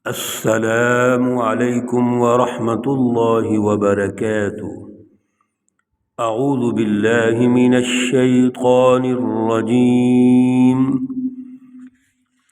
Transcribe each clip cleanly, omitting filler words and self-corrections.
السلام علیکم ورحمۃ اللہ وبرکاتہ۔ اعوذ باللہ من الشیطان الرجیم،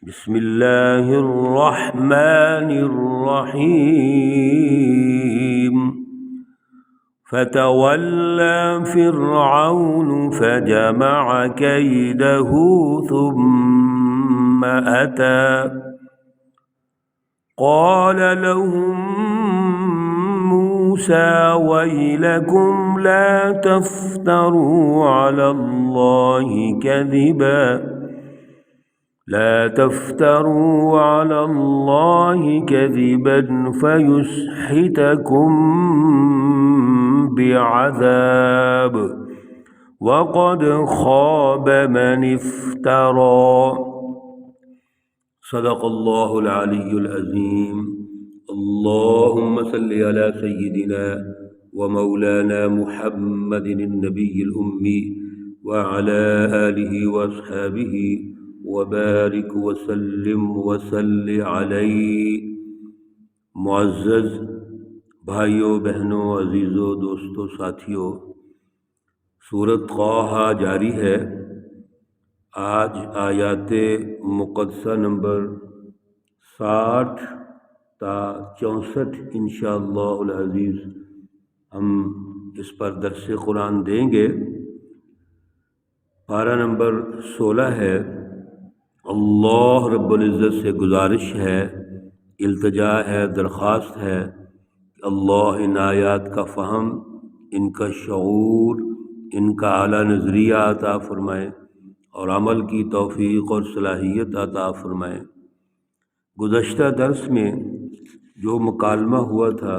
بسم اللہ الرحمن الرحیم۔ فتولى فرعون فجمع كيده ثم أتى قال لهم موسى ويلكم لا تفتروا على الله كذبا فيسحتكم بعذاب وقد خاب من افترى۔ صدق اللہ العلی العظیم۔ اللہم صل علی سیدنا ومولانا محمد النبی الأمی وعلی آلہ واصحابہ وبارک وسلم وصل علیہ۔ معزز بھائیوں، بہنوں، عزیزوں، دوستوں، ساتھیوں، سورۃ طٰہٰ جاری ہے۔ آج آیات مقدسہ نمبر 60 تا 64 انشاءاللہ العزیز ہم اس پر درس قرآن دیں گے۔ پارہ نمبر 16 ہے۔ اللہ رب العزت سے گزارش ہے، التجا ہے، درخواست ہے کہ اللہ ان آیات کا فہم، ان کا شعور، ان کا اعلیٰ نظریہ عطا فرمائے اور عمل کی توفیق اور صلاحیت عطا فرمائے۔ گزشتہ درس میں جو مکالمہ ہوا تھا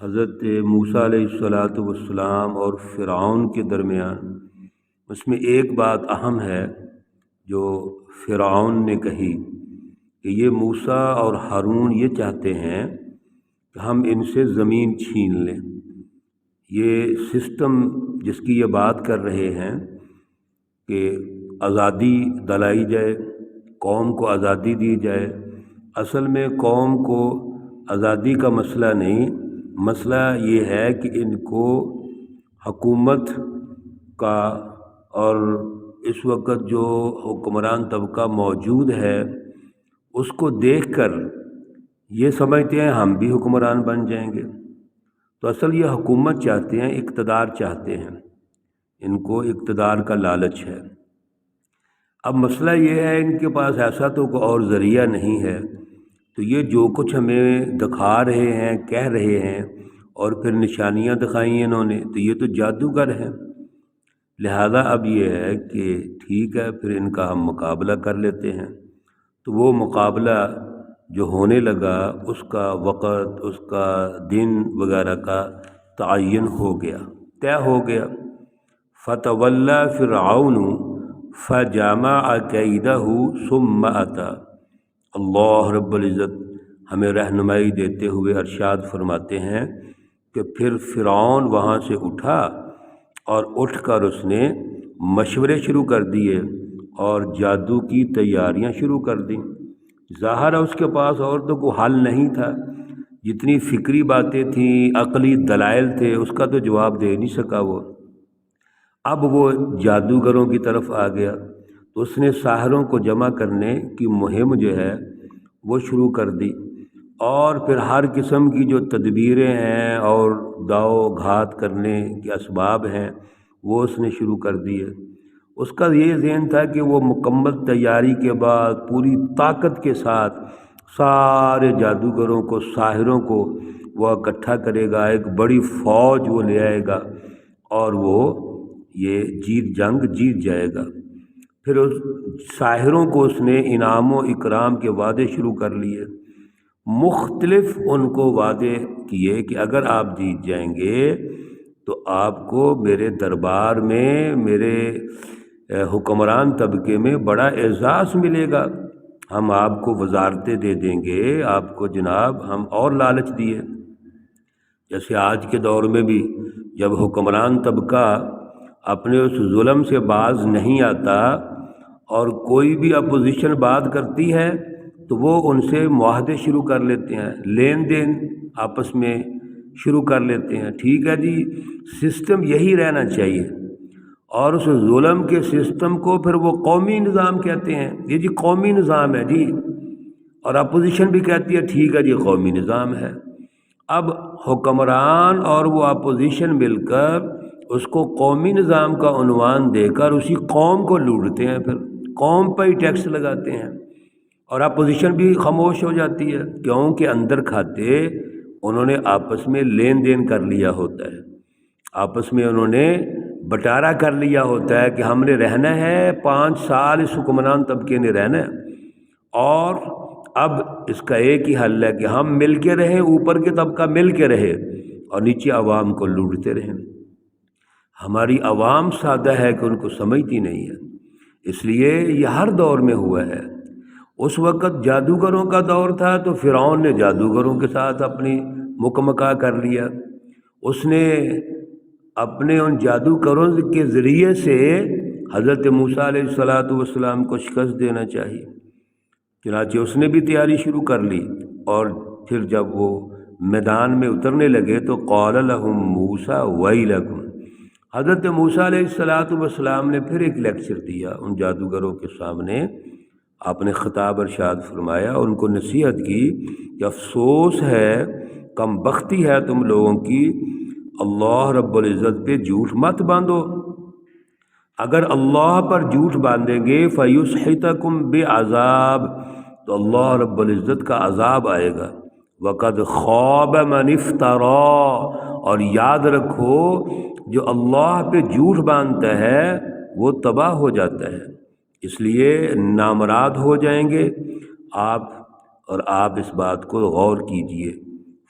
حضرت موسیٰ علیہ السلام اور فرعون کے درمیان، اس میں ایک بات اہم ہے جو فرعون نے کہی کہ یہ موسیٰ اور ہارون یہ چاہتے ہیں کہ ہم ان سے زمین چھین لیں۔ یہ سسٹم جس کی یہ بات کر رہے ہیں کہ آزادی دلائی جائے، قوم کو آزادی دی جائے، اصل میں قوم کو آزادی کا مسئلہ نہیں، مسئلہ یہ ہے کہ ان کو حکومت کا اور اس وقت جو حکمران طبقہ موجود ہے اس کو دیکھ کر یہ سمجھتے ہیں ہم بھی حکمران بن جائیں گے۔ تو اصل یہ حکومت چاہتے ہیں، اقتدار چاہتے ہیں، ان کو اقتدار کا لالچ ہے۔ اب مسئلہ یہ ہے ان کے پاس ایسا تو کوئی اور ذریعہ نہیں ہے، تو یہ جو کچھ ہمیں دکھا رہے ہیں، کہہ رہے ہیں اور پھر نشانیاں دکھائی ہیں انہوں نے، تو یہ تو جادوگر ہیں۔ لہذا اب یہ ہے کہ ٹھیک ہے، پھر ان کا ہم مقابلہ کر لیتے ہیں۔ تو وہ مقابلہ جو ہونے لگا، اس کا وقت، اس کا دن وغیرہ کا تعین ہو گیا، طے ہو گیا۔ فتولی فرعون فجمع کیدہ ثم اتی۔ اللہ رب العزت ہمیں رہنمائی دیتے ہوئے ارشاد فرماتے ہیں کہ پھر فرعون وہاں سے اٹھا اور اٹھ کر اس نے مشورے شروع کر دیے اور جادو کی تیاریاں شروع کر دیں۔ ظاہر ہے اس کے پاس اور تو کوئی حل نہیں تھا، جتنی فکری باتیں تھیں، عقلی دلائل تھے، اس کا تو جواب دے نہیں سکا وہ۔ اب وہ جادوگروں کی طرف آ گیا، تو اس نے ساحروں کو جمع کرنے کی مہم جو ہے وہ شروع کر دی، اور پھر ہر قسم کی جو تدبیریں ہیں اور داؤ گھات کرنے کے اسباب ہیں وہ اس نے شروع کر دیے۔ اس کا یہ ذہن تھا کہ وہ مکمل تیاری کے بعد پوری طاقت کے ساتھ سارے جادوگروں کو، ساحروں کو وہ اکٹھا کرے گا، ایک بڑی فوج وہ لے آئے گا اور وہ یہ جنگ جیت جائے گا۔ پھر اس ساحروں کو اس نے انعام و اکرام کے وعدے شروع کر لیے، مختلف ان کو وعدے کیے کہ اگر آپ جیت جائیں گے تو آپ کو میرے دربار میں، میرے حکمران طبقے میں بڑا اعزاز ملے گا، ہم آپ کو وزارتیں دے دیں گے، آپ کو جناب ہم اور لالچ دیے۔ جیسے آج کے دور میں بھی جب حکمران طبقہ اپنے اس ظلم سے باز نہیں آتا اور کوئی بھی اپوزیشن بات کرتی ہے تو وہ ان سے معاہدے شروع کر لیتے ہیں، لین دین آپس میں شروع کر لیتے ہیں۔ ٹھیک ہے جی، سسٹم یہی رہنا چاہیے، اور اس ظلم کے سسٹم کو پھر وہ قومی نظام کہتے ہیں۔ یہ جی قومی نظام ہے جی، اور اپوزیشن بھی کہتی ہے ٹھیک ہے جی قومی نظام ہے۔ اب حکمران اور وہ اپوزیشن مل کر اس کو قومی نظام کا عنوان دے کر اسی قوم کو لوٹتے ہیں، پھر قوم پہ ہی ٹیکس لگاتے ہیں، اور اپوزیشن بھی خاموش ہو جاتی ہے، کیونکہ اندر کھاتے انہوں نے آپس میں لین دین کر لیا ہوتا ہے، آپس میں انہوں نے بٹارا کر لیا ہوتا ہے کہ ہم نے رہنا ہے 5 سال، اس حکمران طبقے نے رہنا ہے، اور اب اس کا ایک ہی حل ہے کہ ہم مل کے رہیں، اوپر کے طبقہ مل کے رہے اور نیچے عوام کو لوٹتے رہیں۔ ہماری عوام سادہ ہے کہ ان کو سمجھتی نہیں ہے، اس لیے یہ ہر دور میں ہوا ہے۔ اس وقت جادوگروں کا دور تھا تو فرعون نے جادوگروں کے ساتھ اپنی مکمکا کر لیا، اس نے اپنے ان جادوگروں کے ذریعے سے حضرت موسیٰ علیہ السلام کو شکست دینا چاہیے، چنانچہ اس نے بھی تیاری شروع کر لی، اور پھر جب وہ میدان میں اترنے لگے تو قال لهم موسیٰ ویلکم، حضرت موسیٰ علیہ السلام نے پھر ایک لیکچر دیا ان جادوگروں کے سامنے۔ آپ نے خطاب ارشاد فرمایا، ان کو نصیحت کی کہ افسوس ہے، کم بختی ہے تم لوگوں کی، اللہ رب العزت پہ جھوٹ مت باندھو، اگر اللہ پر جھوٹ باندھیں گے فَيُسْحِتَكُمْ بِعَذَابٍ، تو اللہ رب العزت کا عذاب آئے گا، وَقَدْ خَابَ مَنِ افْتَرَىٰ، اور یاد رکھو جو اللہ پہ جھوٹ باندھتا ہے وہ تباہ ہو جاتا ہے، اس لیے نامراد ہو جائیں گے آپ، اور آپ اس بات کو غور کیجئے۔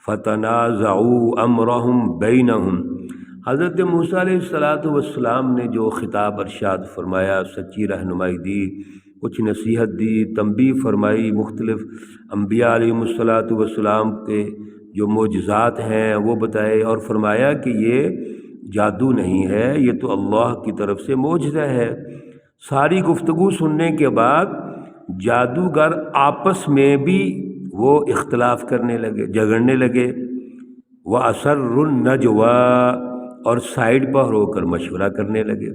فَتَنَازَعُوا أَمْرَهُمْ بَيْنَهُمْ، حضرت موسیٰ علیہ السلام نے جو خطاب ارشاد فرمایا، سچی رہنمائی دی، کچھ نصیحت دی، تنبیہ فرمائی، مختلف انبیاء علیہ السلام کے جو معجزات ہیں وہ بتائے، اور فرمایا کہ یہ جادو نہیں ہے، یہ تو اللہ کی طرف سے معجزہ ہے۔ ساری گفتگو سننے کے بعد جادوگر آپس میں بھی وہ اختلاف کرنے لگے، جھگڑنے لگے، وَأَسَرُّ النَّجْوَىٰ، اور سائیڈ پر ہو کر مشورہ کرنے لگے،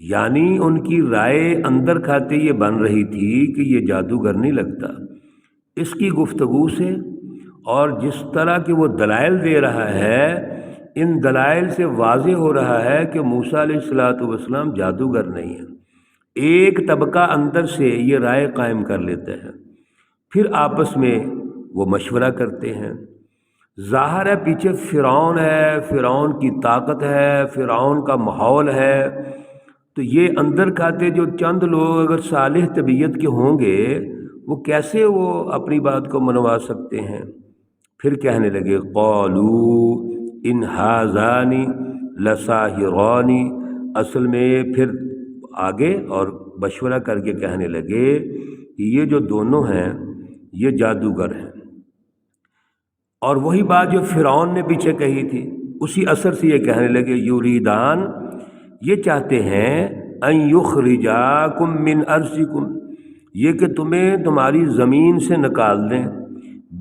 یعنی ان کی رائے اندر کھاتے یہ بن رہی تھی کہ یہ جادوگر نہیں لگتا، اس کی گفتگو سے اور جس طرح کے وہ دلائل دے رہا ہے، ان دلائل سے واضح ہو رہا ہے کہ موسیٰ علیہ السلام جادوگر نہیں ہے۔ ایک طبقہ اندر سے یہ رائے قائم کر لیتا ہے، پھر آپس میں وہ مشورہ کرتے ہیں۔ ظاہر ہے پیچھے فرعون ہے، فرعون کی طاقت ہے، فرعون کا ماحول ہے، تو یہ اندر کھاتے جو چند لوگ اگر صالح طبیعت کے ہوں گے وہ کیسے وہ اپنی بات کو منوا سکتے ہیں۔ پھر کہنے لگے قالوا ان ھذان لساحران، اصل میں پھر آگے اور مشورہ کر کے کہنے لگے کہ یہ جو دونوں ہیں یہ جادوگر ہیں، اور وہی بات جو فرعون نے پیچھے کہی تھی اسی اثر سے یہ کہنے لگے یریدان، یہ چاہتے ہیں ان یخرجاکم من ارضکم، یہ کہ تمہیں تمہاری زمین سے نکال دیں،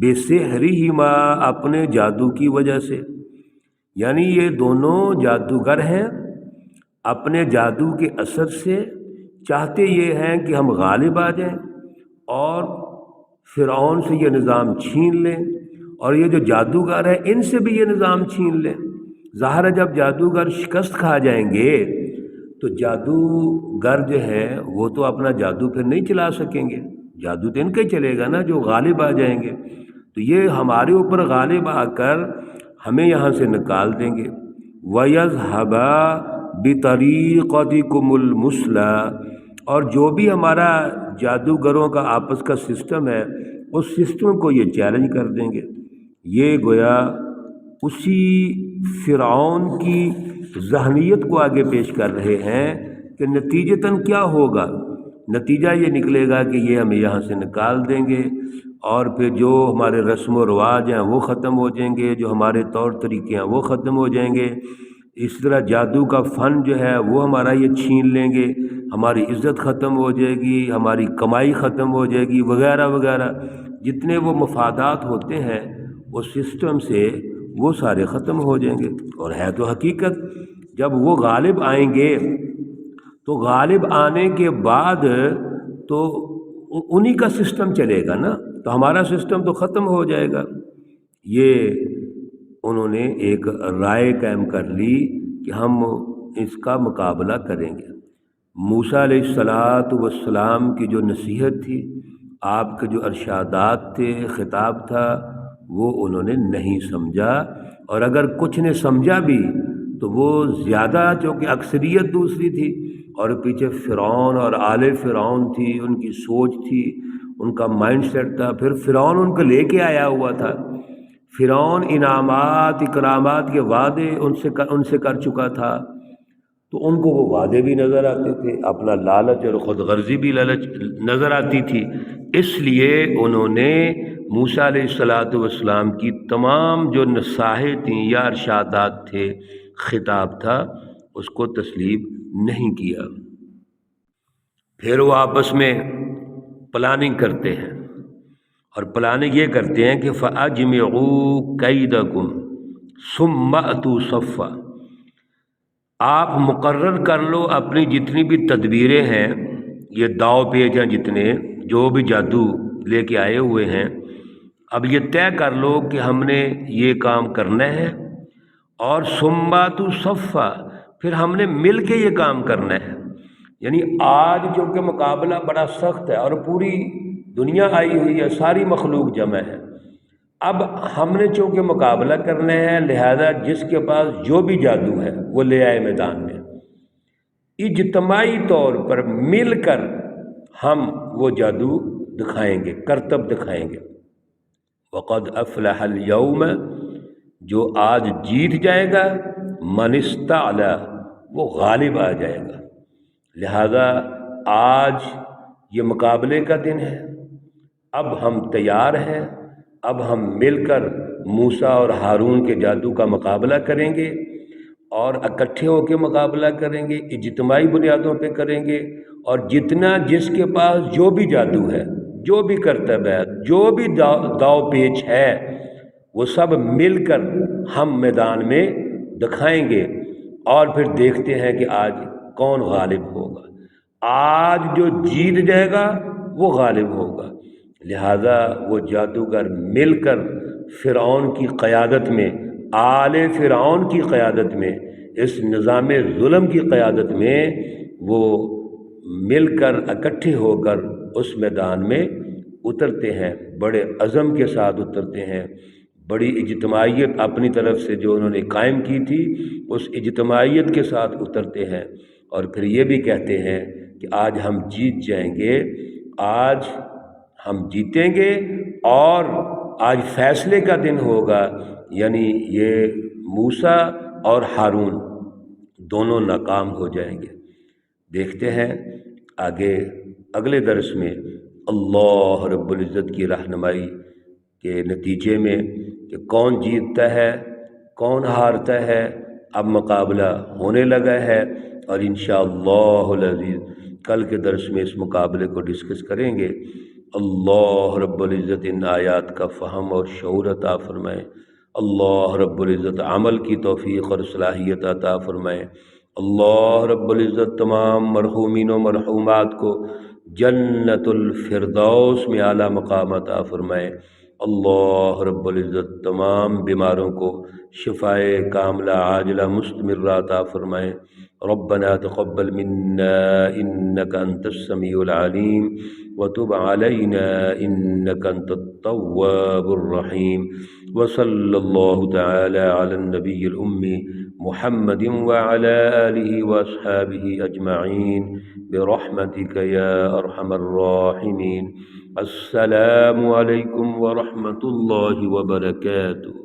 بسحرہما، اپنے جادو کی وجہ سے، یعنی یہ دونوں جادوگر ہیں، اپنے جادو کے اثر سے چاہتے یہ ہیں کہ ہم غالب آ جائیں اور فرعون سے یہ نظام چھین لیں، اور یہ جو جادوگر ہیں ان سے بھی یہ نظام چھین لیں۔ ظاہر ہے جب جادوگر شکست کھا جائیں گے تو جادوگر جو ہیں وہ تو اپنا جادو پھر نہیں چلا سکیں گے، جادو تو ان کا ہی چلے گا نا جو غالب آ جائیں گے، تو یہ ہمارے اوپر غالب آ کر ہمیں یہاں سے نکال دیں گے۔ وَيَذْهَبَا بِطَرِيقَتِكُمُ الْمُثْلَىٰ، اور جو بھی ہمارا جادوگروں کا آپس کا سسٹم ہے اس سسٹم کو یہ چیلنج کر دیں گے۔ یہ گویا اسی فرعون کی ذہنیت کو آگے پیش کر رہے ہیں کہ نتیجتاً کیا ہوگا، نتیجہ یہ نکلے گا کہ یہ ہمیں یہاں سے نکال دیں گے، اور پھر جو ہمارے رسم و رواج ہیں وہ ختم ہو جائیں گے، جو ہمارے طور طریقے ہیں وہ ختم ہو جائیں گے، اس طرح جادو کا فن جو ہے وہ ہمارا یہ چھین لیں گے، ہماری عزت ختم ہو جائے گی، ہماری کمائی ختم ہو جائے گی وغیرہ وغیرہ، جتنے وہ مفادات ہوتے ہیں اس سسٹم سے وہ سارے ختم ہو جائیں گے۔ اور ہے تو حقیقت، جب وہ غالب آئیں گے تو غالب آنے کے بعد تو انہی کا سسٹم چلے گا نا، تو ہمارا سسٹم تو ختم ہو جائے گا۔ یہ انہوں نے ایک رائے قائم کر لی کہ ہم اس کا مقابلہ کریں گے۔ موسیٰ علیہ السلام کی جو نصیحت تھی، آپ کے جو ارشادات تھے، خطاب تھا، وہ انہوں نے نہیں سمجھا، اور اگر کچھ نے سمجھا بھی تو وہ زیادہ، چونکہ اکثریت دوسری تھی اور پیچھے فرعون اور آل فرعون تھی، ان کی سوچ تھی، ان کا مائنڈ سیٹ تھا، پھر فرعون ان کو لے کے آیا ہوا تھا، فرعون انعامات اکرامات کے وعدے ان سے کر چکا تھا، تو ان کو وہ وعدے بھی نظر آتے تھے، اپنا لالچ اور خود غرضی بھی لالچ نظر آتی تھی، اس لیے انہوں نے موسیٰ علیہ السلام کی تمام جو نصائح تھیں یا ارشادات تھے، خطاب تھا، اس کو تسلیم نہیں کیا۔ پھر وہ آپس میں پلاننگ کرتے ہیں، اور پلاننگ یہ کرتے ہیں کہ فَأَجْمِعُوا كَيْدَكُمْ ثُمَّ أْتُوا صَفًّا، آپ مقرر کر لو اپنی جتنی بھی تدبیریں ہیں، یہ داؤ پیچ ہیں جتنے جو بھی جادو لے کے آئے ہوئے ہیں، اب یہ طے کر لو کہ ہم نے یہ کام کرنا ہے، اور ثُمَّ أْتُوا صَفًّا، پھر ہم نے مل کے یہ کام کرنا ہے۔ یعنی آج چونکہ مقابلہ بڑا سخت ہے اور پوری دنیا آئی ہوئی ہے، ساری مخلوق جمع ہے، اب ہم نے چونکہ مقابلہ کرنا ہے، لہذا جس کے پاس جو بھی جادو ہے وہ لے آئے میدان میں، اجتماعی طور پر مل کر ہم وہ جادو دکھائیں گے، کرتب دکھائیں گے۔ وَقَدْ أَفْلَحَ الْيَوْمَ، جو آج جیت جائے گا، مَنِ اسْتَعْلَى، وہ غالب آ جائے گا۔ لہذا آج یہ مقابلے کا دن ہے، اب ہم تیار ہیں، اب ہم مل کر موسیٰ اور ہارون کے جادو کا مقابلہ کریں گے، اور اکٹھے ہو کے مقابلہ کریں گے، اجتماعی بنیادوں پہ کریں گے، اور جتنا جس کے پاس جو بھی جادو ہے، جو بھی کرتب ہے، جو بھی داؤ پیچ ہے، وہ سب مل کر ہم میدان میں دکھائیں گے، اور پھر دیکھتے ہیں کہ آج کون غالب ہوگا۔ آج جو جیت جائے گا وہ غالب ہوگا۔ لہذا وہ جادوگر مل کر فرعون کی قیادت میں، آل فرعون کی قیادت میں، اس نظام ظلم کی قیادت میں، وہ مل کر اکٹھے ہو کر اس میدان میں اترتے ہیں، بڑے عزم کے ساتھ اترتے ہیں، بڑی اجتماعیت اپنی طرف سے جو انہوں نے قائم کی تھی اس اجتماعیت کے ساتھ اترتے ہیں، اور پھر یہ بھی کہتے ہیں کہ آج ہم جیت جائیں گے، آج ہم جیتیں گے، اور آج فیصلے کا دن ہوگا، یعنی یہ موسیٰ اور ہارون دونوں ناکام ہو جائیں گے۔ دیکھتے ہیں آگے اگلے درس میں اللہ رب العزت کی رہنمائی کے نتیجے میں کہ کون جیتتا ہے، کون ہارتا ہے۔ اب مقابلہ ہونے لگا ہے، اور انشاءاللہ العزیز کل کے درس میں اس مقابلے کو ڈسکس کریں گے۔ اللہ رب العزت ان آیات کا فہم اور شعور عطا فرمائے، اللہ رب العزت عمل کی توفیق اور صلاحیت عطا فرمائے، اللہ رب العزت تمام مرحومین و مرحومات کو جنت الفردوس میں اعلیٰ مقام عطا فرمائے، اللہ رب العزت تمام بیماروں کو شفائے کاملہ عاجلہ مستمرہ عطا فرمائے۔ ربنا تقبل منا انك انت السميع العليم وتب علينا انك انت التواب الرحيم، وصلى الله تعالى على النبي الأمي محمد وعلى آله وأصحابه أجمعين برحمتك يا أرحم الراحمين۔ السلام عليكم ورحمة الله وبركاته۔